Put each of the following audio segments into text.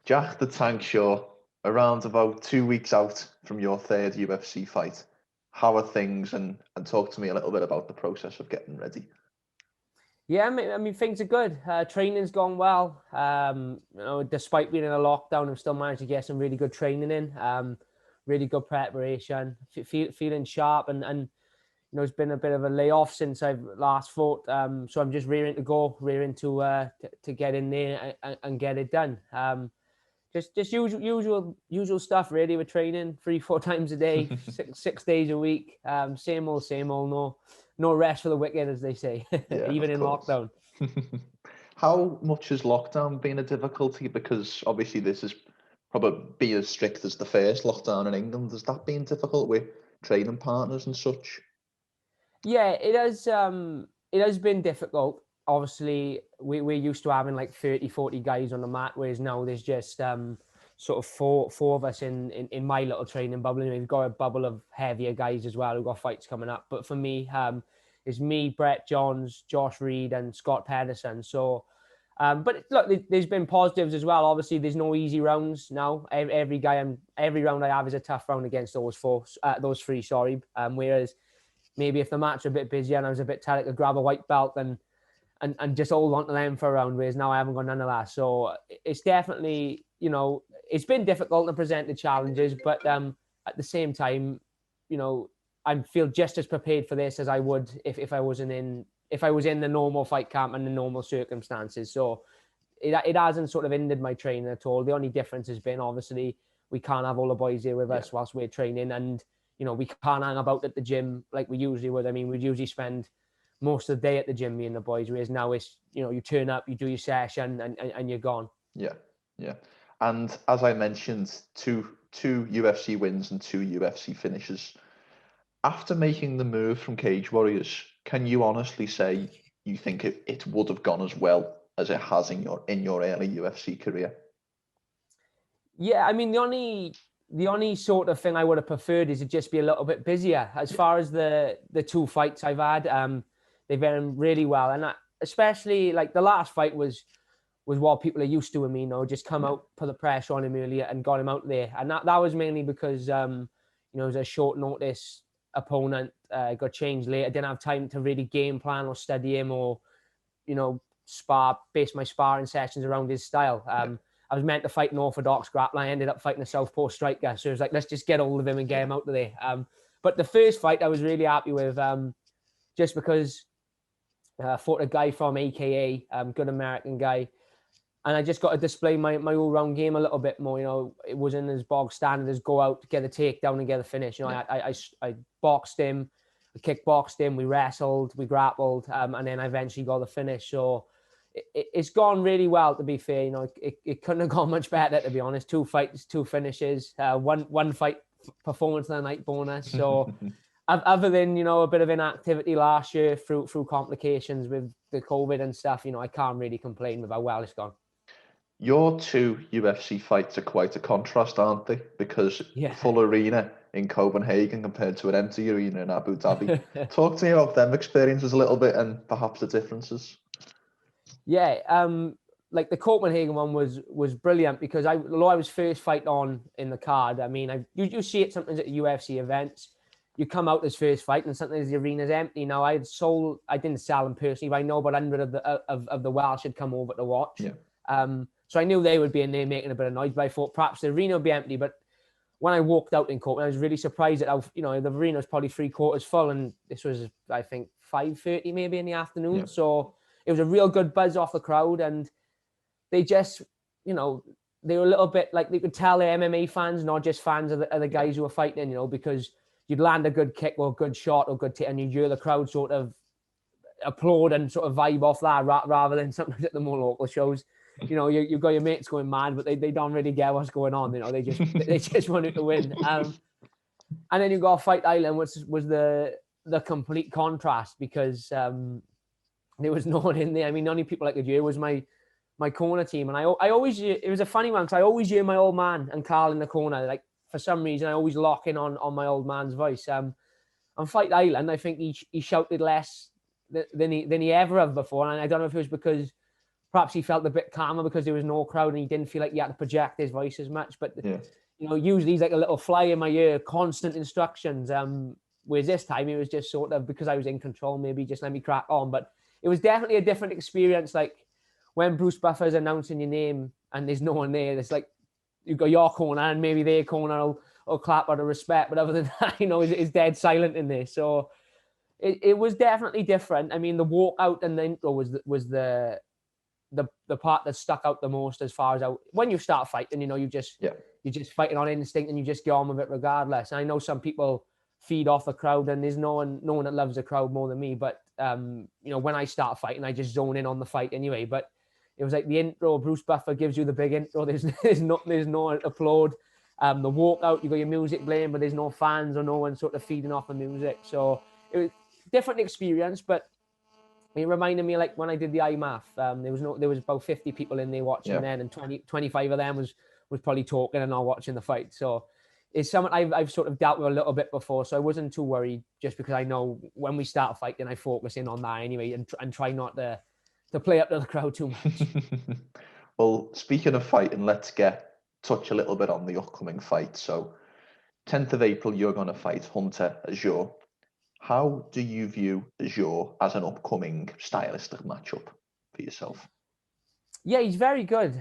Jack the Tank Shore, around about 2 weeks out from your third UFC fight. How are things? And talk to me a little bit about the process of getting ready. Yeah, I mean things are good. Training's gone well. Despite being in a lockdown, I've still managed to get some really good training in. Really good preparation. Feeling sharp, and it's been a bit of a layoff since I've last fought. So I'm just rearing to go, rearing to get in there and get it done. Just usual stuff really with training, 3-4 times a day, six days a week. Same old. No rest for the wicked, as they say. Yeah, Even of in course. lockdown. How much has lockdown been a difficulty? Because obviously this is probably be as strict as the first lockdown in England. Has that been difficult with training partners and such? Yeah, it has. It has been difficult. Obviously, we're used to having like 30, 40 guys on the mat, whereas now there's just sort of four of us in my little training bubble. And we've got a bubble of heavier guys as well who've got fights coming up. But for me, it's me, Brett Johns, Josh Reed, and Scott Pedersen. So, but look, there's been positives as well. Obviously, there's no easy rounds now. Every round I have is a tough round against those three. Sorry. Whereas maybe if the match are a bit busier and I was a bit tired, I could grab a white belt and just hold on to them for a round, whereas now I haven't got none of that. So it's definitely, it's been difficult to present the challenges, but at the same time, I feel just as prepared for this as I would if I was in the normal fight camp and the normal circumstances. So it hasn't sort of hindered my training at all. The only difference has been, obviously, we can't have all the boys here with us whilst we're training, and we can't hang about at the gym like we usually would. I mean, we'd usually spend most of the day at the gym, me and the boys, whereas now it's, you turn up, you do your session, and you're gone. Yeah, yeah. And as I mentioned, two UFC wins and two UFC finishes. After making the move from Cage Warriors, can you honestly say you think it would have gone as well as it has in your early UFC career? Yeah, I mean, the only sort of thing I would have preferred is to just be a little bit busier. As far as the two fights I've had, they've been really well, and especially like the last fight was what people are used to with me. Just come out, put the pressure on him earlier, and got him out there, and that was mainly because it was a short notice opponent, got changed later, didn't have time to really game plan or study him or base my sparring sessions around his style. I was meant to fight an orthodox grappler. I ended up fighting a southpaw striker. So it was like, let's just get hold of him and get him out of there. But the first fight I was really happy with, just because I fought a guy from AKA, good American guy. And I just got to display my all-round game a little bit more. It wasn't as bog standard as go out, get a takedown and get a finish. I boxed him, I kickboxed him, we wrestled, we grappled, and then I eventually got the finish. So it's gone really well, to be fair. It couldn't have gone much better, to be honest. 2 fights, 2 finishes, one fight performance of the night bonus. So other than a bit of inactivity last year through complications with the COVID and stuff, I can't really complain with how well it's gone. Your 2 UFC fights are quite a contrast, aren't they? Because full arena in Copenhagen compared to an empty arena in Abu Dhabi. Talk to me about them experiences a little bit and perhaps the differences. Yeah, like the Copenhagen one was brilliant because although I was first fight on in the card, I mean, you see it sometimes at UFC events. You come out as first fight and sometimes the arena's empty. Now I didn't sell them personally, but I know about 100 of the Welsh had come over to watch. Yeah. So I knew they would be in there making a bit of noise, but I thought perhaps the arena would be empty. But when I walked out in Copenhagen, I was really surprised at how, the arena was probably 3/4 full, and this was, I think, 5:30 maybe in the afternoon. Yeah. So it was a real good buzz off the crowd, and they just, they were a little bit like, they could tell they're MMA fans, not just fans of the guys who were fighting, because you'd land a good kick or a good shot or good and you'd hear the crowd sort of applaud and sort of vibe off that rather than sometimes at the more local shows. You've got your mates going mad, but they don't really get what's going on. They just want it to win. And then you got Fight Island, which was the complete contrast because there was no one in there. I mean, the only people I could hear was my corner team, and I always, it was a funny one because I always hear my old man and Carl in the corner. Like for some reason, I always lock in on my old man's voice. On Fight Island, I think he shouted less than he ever have before, and I don't know if it was because perhaps he felt a bit calmer because there was no crowd and he didn't feel like he had to project his voice as much. But Yeah. Usually he's like a little fly in my ear, constant instructions. Whereas this time it was just sort of, because I was in control, maybe just let me crack on. But it was definitely a different experience. Like when Bruce Buffer's announcing your name and there's no one there, it's like you've got your corner and maybe their corner will clap out of respect. But other than that, it's dead silent in there. So it was definitely different. I mean, the walkout and the intro was the part that stuck out the most as far as when you start fighting, you're just fighting on instinct and you just get on with it regardless. And I know some people feed off the crowd and there's no one that loves the crowd more than me. But, when I start fighting, I just zone in on the fight anyway. But it was like the intro, Bruce Buffer gives you the big intro. There's no applaud. The walkout, you got your music playing, but there's no fans or no one sort of feeding off the music. So it was a different experience, but it reminded me like when I did the IMAF, there was about 50 people in there watching then, and 25 of them was probably talking and not watching the fight. So it's something I've sort of dealt with a little bit before, so I wasn't too worried, just because I know when we start fighting, I focus in on that anyway and try not to play up to the crowd too much. Well, speaking of fighting, let's touch a little bit on the upcoming fight. So 10th of April, you're going to fight Hunter Azure. How do you view Azure as an upcoming stylistic matchup for yourself? Yeah, he's very good.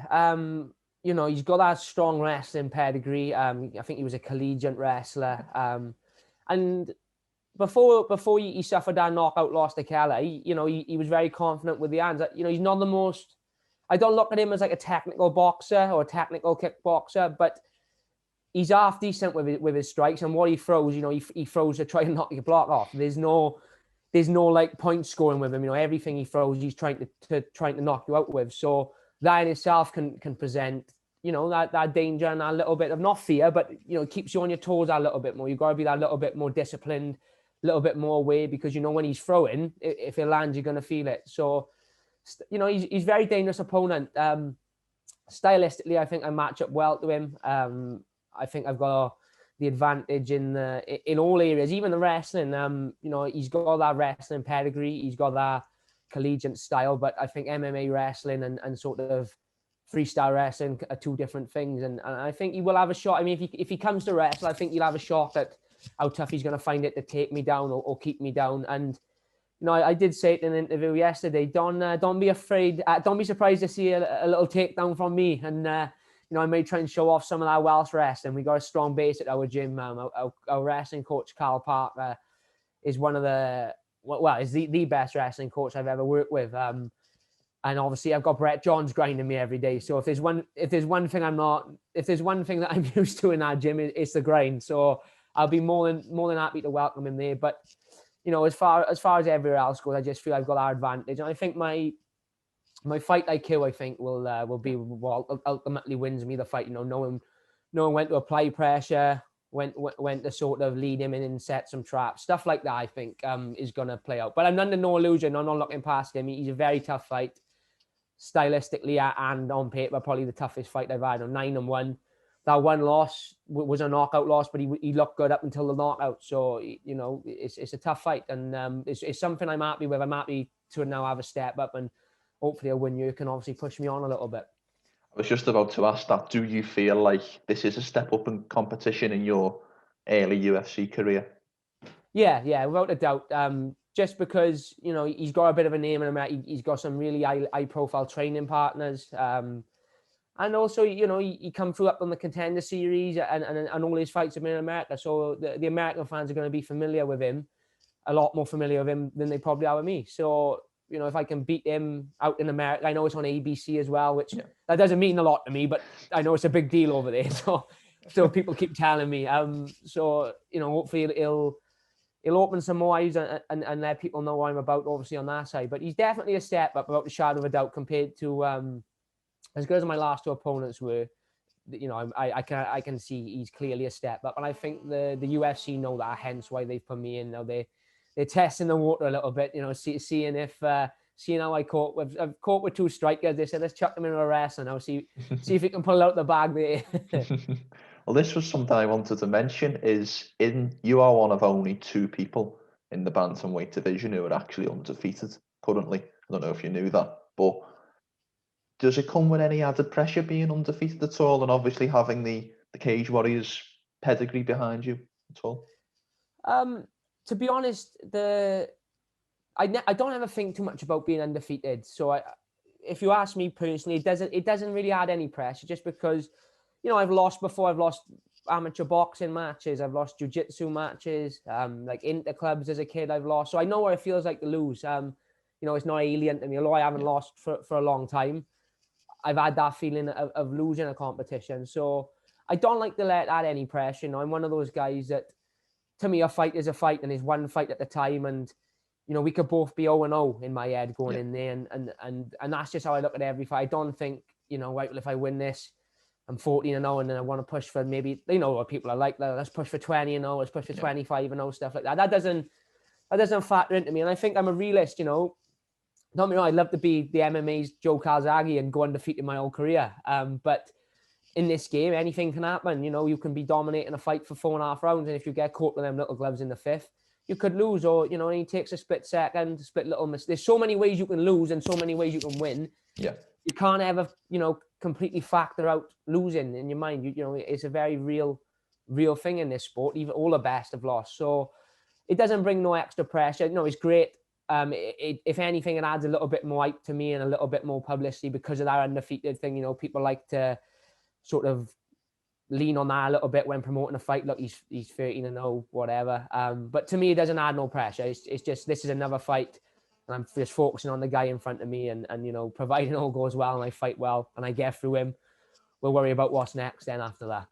He's got that strong wrestling pedigree. I think he was a collegiate wrestler. And before he suffered that knockout loss to Kelly, he was very confident with the hands. He's not the most. I don't look at him as like a technical boxer or a technical kickboxer, but he's half decent with his strikes, and what he throws, he throws to try and knock your block off. There's no like point scoring with him. Everything he throws, he's trying to knock you out with. So that in itself can present, that danger and a little bit of, not fear, but keeps you on your toes a little bit more. You've got to be that little bit more disciplined, a little bit more aware, because when he's throwing, if it lands, you're going to feel it. So he's very dangerous opponent. Stylistically, I think I match up well to him. I think I've got the advantage in all areas, even the wrestling. He's got that wrestling pedigree, he's got that collegiate style, but I think MMA wrestling and sort of freestyle wrestling are two different things. And I think he will have a shot. I mean, if he comes to wrestle, I think he'll have a shot at how tough he's going to find it to take me down or keep me down. And I did say it in an interview yesterday, don't be afraid, don't be surprised to see a little takedown from me. And I may try and show off some of that Welsh wrestling. We got a strong base at our gym. Our wrestling coach, Carl Parker, is one of is the best wrestling coach I've ever worked with. And obviously I've got Brett Johns grinding me every day. So if there's one thing that I'm used to in our gym, it's the grind. So I'll be more than happy to welcome him there. But as far as everywhere else goes, I just feel I've got our advantage. And I think my fight IQ, I think, will be what ultimately wins me the fight. Knowing when to apply pressure, when to sort of lead him in and set some traps, stuff like that. I think is going to play out. But I'm under no illusion. I'm not looking past him. He's a very tough fight, stylistically and on paper, probably the toughest fight I've had. 9-1. That one loss was a knockout loss, but he looked good up until the knockout. So it's a tough fight, and it's something I'm happy with. I'm happy to now have a step up, and hopefully a win you can obviously push me on a little bit. I was just about to ask that. Do you feel like this is a step up in competition in your early UFC career? Yeah, without a doubt. Just because, he's got a bit of a name in America. He's got some really high profile training partners. And also, he come through up on the Contender Series and all his fights have been in America. So the American fans are going to be familiar with him, a lot more familiar with him than they probably are with me. So, if I can beat him out in America, I know it's on ABC as well, which that doesn't mean a lot to me, but I know it's a big deal over there. So people keep telling me. So, hopefully he'll open some more eyes and let people know what I'm about, obviously, on that side. But he's definitely a step up, without a shadow of a doubt, compared to as good as my last two opponents were. I can see he's clearly a step up, and I think the UFC know that, hence why they've put me in. Now they're testing the water a little bit, seeing how I've caught with two strikers. They said, let's chuck them into a wrestling now, see if he can pull out the bag there. Well, this was something I wanted to mention. You are one of only two people in the bantamweight division who are actually undefeated currently. I don't know if you knew that, but Does it come with any added pressure being undefeated at all, and obviously having the Cage Warriors pedigree behind you at all? To be honest, I don't ever think too much about being undefeated. So if you ask me personally, it doesn't really add any pressure, just because, I've lost before. I've lost amateur boxing matches. I've lost jiu-jitsu matches. Like inter clubs as a kid, I've lost. So I know what it feels like to lose. It's not alien to me. Although I haven't lost for a long time, I've had that feeling of losing a competition. So I don't like to let that any pressure. I'm one of those guys that, to me, a fight is a fight, and is one fight at the time. And we could both be 0-0 in my head going in there, and that's just how I look at every fight. I don't think, right, well, if I win this, I'm 14-0, and then I want to push for maybe, what people are like, let's push for 20-0, let's push for 25-0, stuff like that. That doesn't factor into me. And I think I'm a realist, Don't get me wrong, I'd love to be the MMA's Joe Calzaghe and go undefeated my whole career. But in this game, anything can happen. You can be dominating a fight for 4.5 rounds, and if you get caught with them little gloves in the fifth, you could lose, or, and it takes a split second, split little mistake. There's so many ways you can lose and so many ways you can win. Yeah. You can't ever, completely factor out losing in your mind. It's a very real thing in this sport. Even all the best have lost. So it doesn't bring no extra pressure. It's great. If anything, it adds a little bit more hype to me and a little bit more publicity because of that undefeated thing. People like to sort of lean on that a little bit when promoting a fight. Look, he's 13-0, whatever. But to me, it doesn't add no pressure. It's just, this is another fight, and I'm just focusing on the guy in front of me, and providing all goes well and I fight well and I get through him, we'll worry about what's next then after that.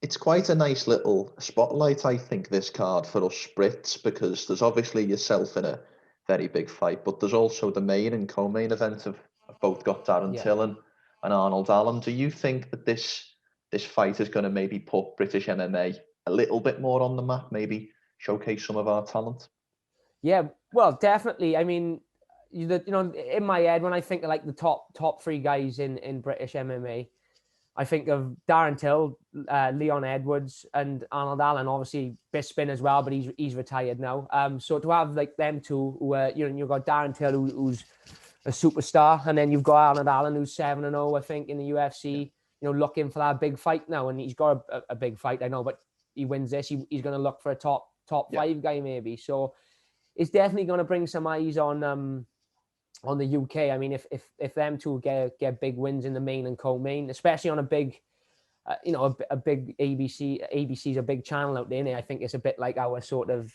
It's quite a nice little spotlight, I think, this card for us Brits, because there's obviously yourself in a very big fight, but there's also the main and co-main event have both got Darren Till and Arnold Allen. Do you think that this fight is going to maybe put British MMA a little bit more on the map, maybe showcase some of our talent? Yeah, well, definitely. I mean, in my head, when I think of like the top 3 guys in British MMA, I think of Darren Till, Leon Edwards, and Arnold Allen. Obviously, Bisping as well, but he's retired now. So to have like them two, who you've got Darren Till, who's a superstar, and then you've got Arnold Allen, who's 7-0, I think, in the UFC. Looking for that big fight now, and he's got a big fight, I know, but he wins this, he's going to look for a top 5 guy maybe. So it's definitely going to bring some eyes on the UK. I mean, if them two get big wins in the main and co-main, especially on a big, a big ABC's a big channel out there, and I think it's a bit like our sort of,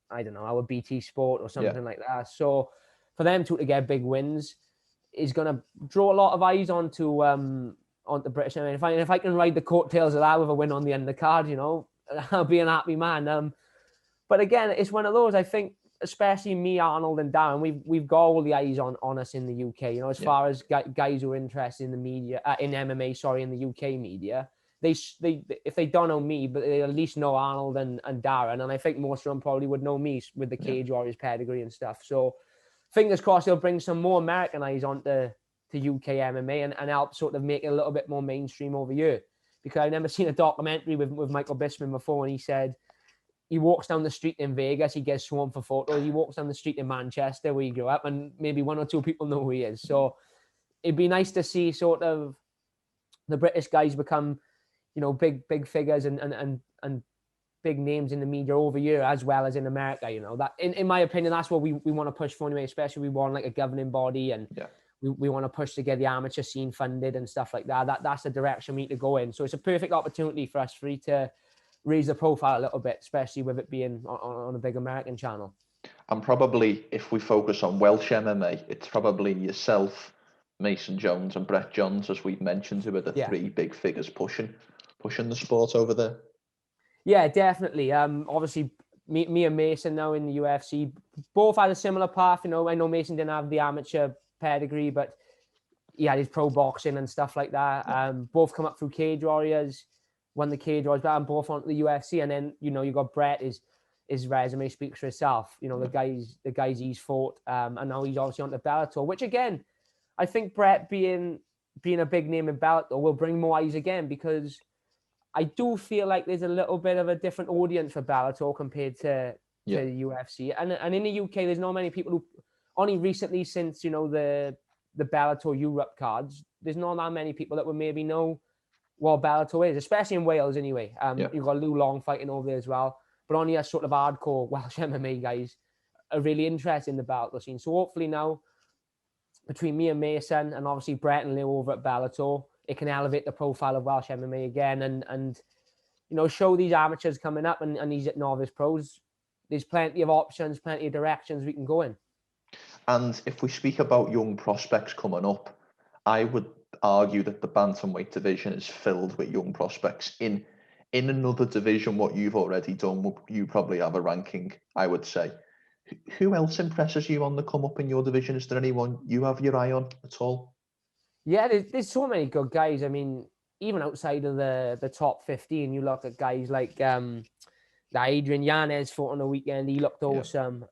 I don't know, our BT Sport or something like that. So for them two to get big wins is going to draw a lot of eyes onto British MMA. If I can ride the coattails of that with a win on the undercard, I'll be an happy man. But again, it's one of those, I think, especially me, Arnold, and Darren, we've got all the eyes on us in the UK. As far as guys who are interested in the media, in MMA, in the UK media, they if they don't know me, but they at least know Arnold and Darren, and I think most of them probably would know me with the Cage Warriors pedigree and stuff. So fingers crossed, they'll bring some more American eyes onto UK MMA and help sort of make it a little bit more mainstream over here. Because I've never seen a documentary with Michael Bisping before, and he said he walks down the street in Vegas, he gets swarmed for photos. He walks down the street in Manchester, where he grew up, and maybe 1 or 2 people know who he is. So it'd be nice to see sort of the British guys become, big figures and big names in the media over here as well as in America. That in my opinion, that's what we want to push for anyway. Especially we want like a governing body, and we want to push to get the amateur scene funded and stuff like that. That's the direction we need to go in. So it's a perfect opportunity for us three to raise the profile a little bit, especially with it being on a big American channel. And probably if we focus on Welsh MMA, it's probably yourself, Mason Jones, and Brett Johns, as we've mentioned, who are the 3 big figures pushing the sport over there. Yeah, definitely. Obviously, me and Mason now in the UFC both had a similar path. I know Mason didn't have the amateur pedigree, but he had his pro boxing and stuff like that. Both come up through Cage Warriors, won the Cage Warriors, and both onto the UFC. And then you got Brett. His resume speaks for itself. The guys he's fought, and now he's obviously onto Bellator. Which again, I think Brett being a big name in Bellator will bring more eyes again, because I do feel like there's a little bit of a different audience for Bellator compared to the UFC. And in the UK, there's not many people who only recently, since the Bellator Europe cards, there's not that many people that would maybe know what Bellator is, especially in Wales anyway. You've got Lou Long fighting over there as well. But only a sort of hardcore Welsh MMA guys are really interested in the Bellator scene. So hopefully now, between me and Mason and obviously Brett and Lou over at Bellator, it can elevate the profile of Welsh MMA again and show these amateurs coming up and these novice pros, there's plenty of options, plenty of directions we can go in. And if we speak about young prospects coming up, I would argue that the bantamweight division is filled with young prospects. In another division, what you've already done, you probably have a ranking, I would say. Who else impresses you on the come up in your division? Is there anyone you have your eye on at all? Yeah, there's so many good guys. I mean, even outside of the top 15, you look at guys like Adrian Yanez fought on the weekend. He looked awesome.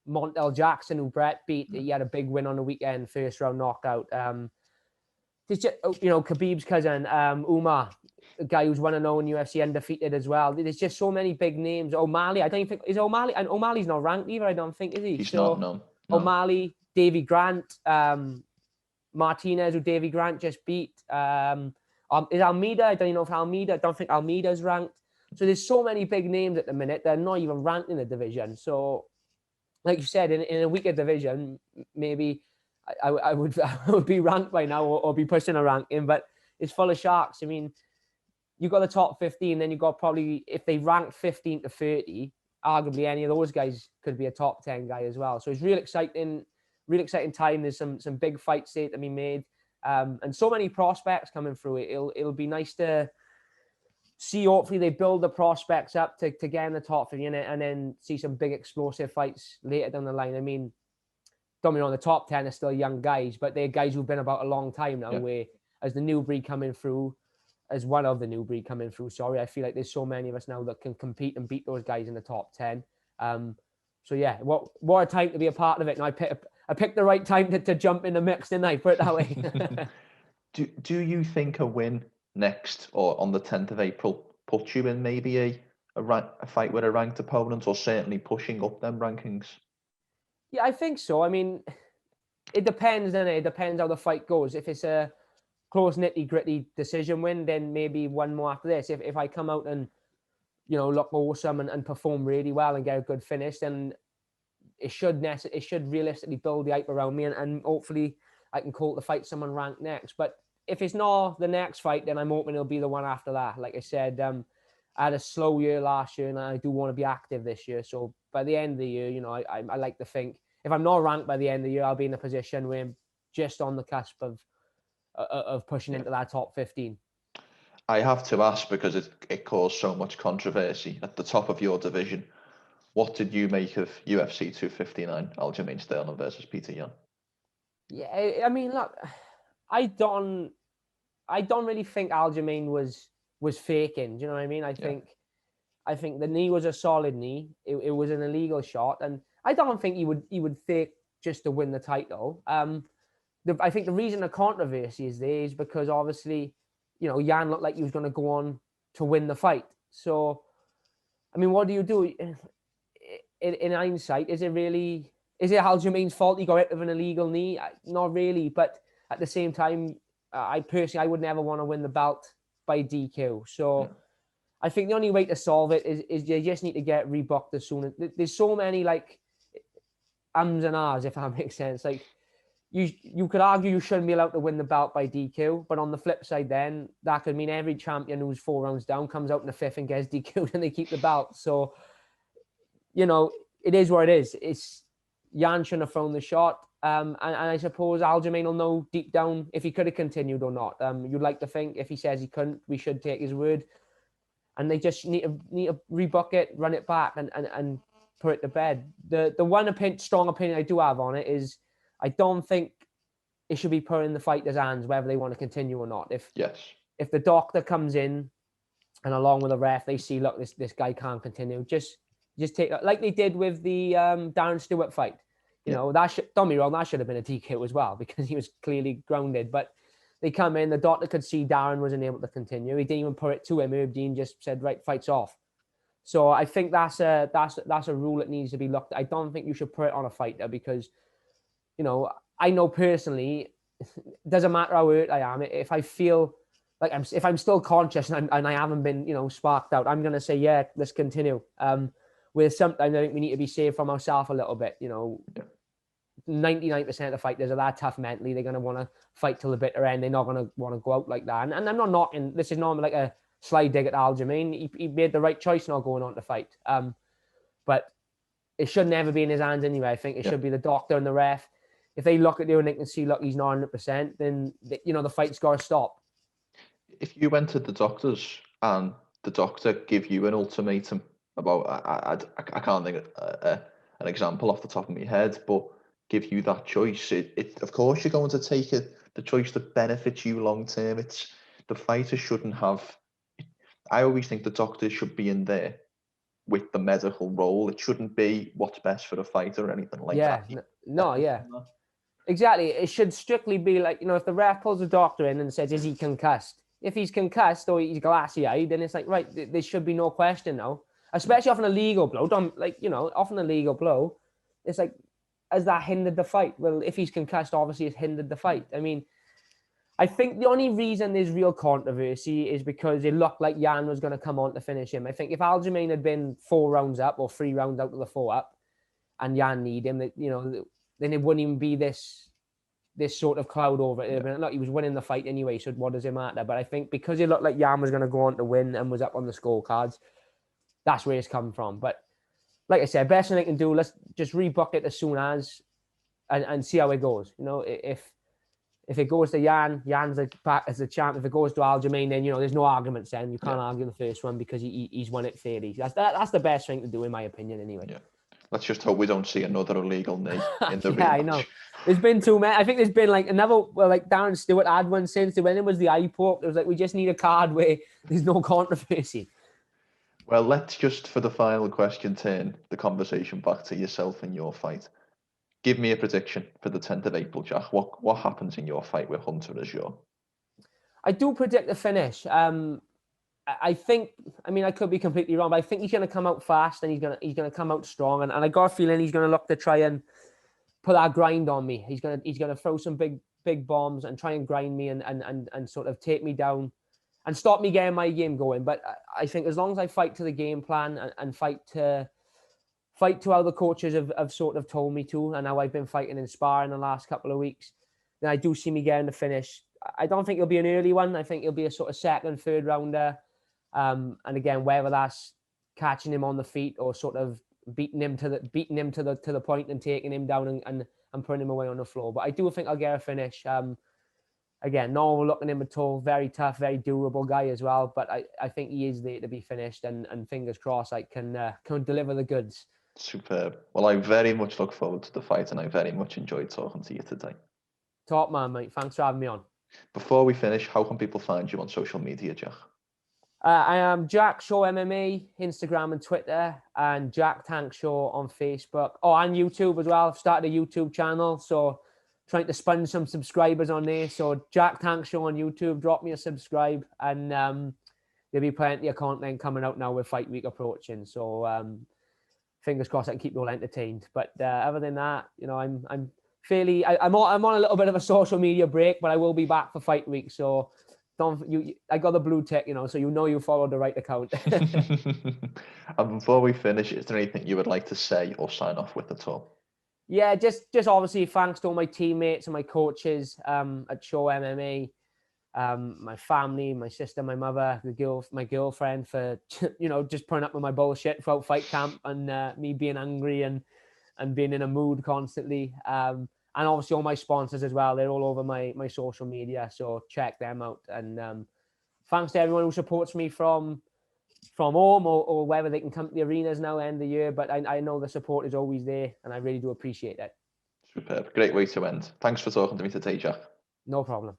Montel Jackson, who Brett beat, he had a big win on the weekend, first round knockout. There's just, Khabib's cousin, Umar, a guy who's 1-0 in UFC, undefeated as well. There's just so many big names. O'Malley, I don't even think, is O'Malley, and O'Malley's not ranked either, I don't think, is he? He's not, no. O'Malley, Davy Grant, Martinez, who Davy Grant just beat. Is Almeida? I don't even know if I don't think Almeida's ranked. So there's so many big names at the minute. They're not even ranked in the division. So, like you said, in a weaker division, maybe I would be ranked by now or be pushing a ranking, but it's full of sharks. I mean, you got the top 15, then you got probably, if they rank 15 to 30, arguably any of those guys could be a top 10 guy as well. So it's real exciting time. There's some big fights there to be made, and so many prospects coming through it. It'll be nice to see. Hopefully they build the prospects up to get in the top 50 and then see some big explosive fights later down the line. I mean, don't get me wrong, the top 10 are still young guys, but they're guys who've been about a long time now, where as the new breed coming through, as one of the new breed coming through, I feel like there's so many of us now that can compete and beat those guys in the top 10. So yeah, what a time to be a part of it. And I picked the right time to jump in the mix, didn't I? Put it that way. Do you think a win next or on the 10th of April puts you in maybe a fight with a ranked opponent, or certainly pushing up them rankings? Yeah, I think so. I mean, it depends, doesn't it? It depends how the fight goes. If it's a close, nitty-gritty decision win, then maybe one more after this. If I come out and, look awesome and perform really well and get a good finish, then it should realistically build the hype around me, and hopefully I can call to fight someone ranked next. But if it's not the next fight, then I'm hoping it'll be the one after that. Like I said, I had a slow year last year, and I do want to be active this year. So by the end of the year, I like to think if I'm not ranked by the end of the year, I'll be in a position where I'm just on the cusp of pushing into that top 15. I have to ask, because it caused so much controversy at the top of your division. What did you make of UFC 259, Aljamain Sterling versus Petr Yan? Yeah, I mean, look, I don't really think Aljamain was faking. Do you know what I mean? I think the knee was a solid knee. It was an illegal shot, and I don't think he would fake just to win the title. I think the reason the controversy is there is because obviously, Yan looked like he was going to go on to win the fight. So, I mean, what do you do in hindsight? Is it Aljamain's fault he got rid of an illegal knee? Not really, but at the same time, I would never want to win the belt by DQ. So I think the only way to solve it is you just need to get rebooked as soon as. There's so many like ums and ahs, if that makes sense. Like you could argue you shouldn't be allowed to win the belt by DQ, but on the flip side, then that could mean every champion who's 4 rounds down comes out in the 5th and gets DQ'd and they keep the belt. So, it is what it is. It's Yan shouldn't have thrown the shot. And I suppose Aljamain will know deep down if he could have continued or not. You'd like to think if he says he couldn't, we should take his word. And they just need to rebook it, run it back, and put it to bed. The one strong opinion I do have on it is I don't think it should be put in the fighter's hands whether they want to continue or not. If the doctor comes in and along with the ref, they see, look, this guy can't continue, just take it like they did with the Darren Stewart fight. Don't get me wrong, that should have been a DQ as well because he was clearly grounded. But they come in, the doctor could see Darren wasn't able to continue. He didn't even put it to him. Herb Dean just said, right, fight's off. So I think that's a rule that needs to be looked at. I don't think you should put it on a fighter because, I know personally, doesn't matter how hurt I am. If I feel like if I'm still conscious and I haven't been, sparked out, I'm gonna say, yeah, let's continue. With sometimes I think we need to be safe from ourselves a little bit. 99% of fighters are that tough mentally. They're gonna want to fight till the bitter end. They're not gonna want to go out like that. And I'm not knocking. This is not like a sly dig at Aljamain. He made the right choice not going on to fight. But it should never be in his hands anyway. I think it should be the doctor and the ref. If they look at you and they can see, look, he's not 100%, then the fight's got to stop. If you went to the doctors and the doctor give you an ultimatum about, I can't think of an example off the top of my head, but give you that choice, it of course you're going to take the choice that benefits you long term. It's the fighter shouldn't have. I always think the doctor should be in there with the medical role. It shouldn't be what's best for the fighter or anything like that. Exactly. It should strictly be like, if the ref pulls the doctor in and says, is he concussed? If he's concussed or he's glassy-eyed, then it's like, right, there should be no question now. Especially off an illegal blow. Off an illegal blow, it's like, has that hindered the fight? Well, if he's concussed, obviously it's hindered the fight. I mean, I think the only reason there's real controversy is because it looked like Jan was going to come on to finish him. I think if Aljamain had been 4 rounds up or 3 rounds out of the 4 up and Jan need him, then it wouldn't even be this sort of cloud over it. Yeah. Look, he was winning the fight anyway, so what does it matter? But I think because it looked like Jan was going to go on to win and was up on the scorecards, that's where it's come from. But like I said, best thing I can do, let's just rebook it as soon as and see how it goes. If it goes to Jan's back as a champ. If it goes to Aljamain, then there's no arguments. Then you can't argue the first one because he's won it fairly. That's the best thing to do in my opinion, anyway. Yeah. Let's just hope we don't see another illegal knee in the rematch. I know. There's been too many. I think there's been like another. Well, like Darren Stewart had one since when it was the eye poke. It was like we just need a card where there's no controversy. Well, let's just for the final question turn the conversation back to yourself and your fight. Give me a prediction for the 10th of April, Jack. What happens in your fight with Hunter Azure? I do predict a finish. I think, I could be completely wrong, but I think he's going to come out fast and he's going to come out strong. And I got a feeling he's going to look to try and put that grind on me. He's going to throw some big bombs and try and grind me and sort of take me down and stop me getting my game going. But I think as long as I fight to the game plan and fight to how the coaches have sort of told me to, and how I've been fighting and sparring the last couple of weeks, then I do see me getting the finish. I don't think it'll be an early one. I think it'll be a sort of second, third rounder. And again, whether that's catching him on the feet or sort of beating him to the point and taking him down and putting him away on the floor. But I do think I'll get a finish. Again, no overlooking him at all. Very tough, very durable guy as well. But I think he is there to be finished, and fingers crossed I can deliver the goods. Superb. Well, I very much look forward to the fight, and I very much enjoyed talking to you today. Top man, mate. Thanks for having me on. Before we finish, how can people find you on social media, Jack? I am Jack Shore MMA, Instagram and Twitter, and Jack Tank Shore on Facebook. Oh, and YouTube as well. I've started a YouTube channel, so trying to sponge some subscribers on there. So Jack Tank Shore on YouTube, drop me a subscribe, and there'll be plenty of content coming out now with Fight Week approaching. So fingers crossed I can keep you all entertained. But other than that, I'm fairly. I'm on a little bit of a social media break, but I will be back for Fight Week. So. I got the blue tick, so you followed the right account. And before we finish, is there anything you would like to say or sign off with at all? Yeah, just obviously thanks to all my teammates and my coaches at Shore MMA, my family, my sister, my mother, my girlfriend for just putting up with my bullshit throughout fight camp and me being angry and being in a mood constantly. And obviously all my sponsors as well. They're all over my social media. So check them out. And thanks to everyone who supports me from home or whether they can come to the arenas now end of the year. But I know the support is always there and I really do appreciate that. Superb. Great way to end. Thanks for talking to me today, Jack. No problem.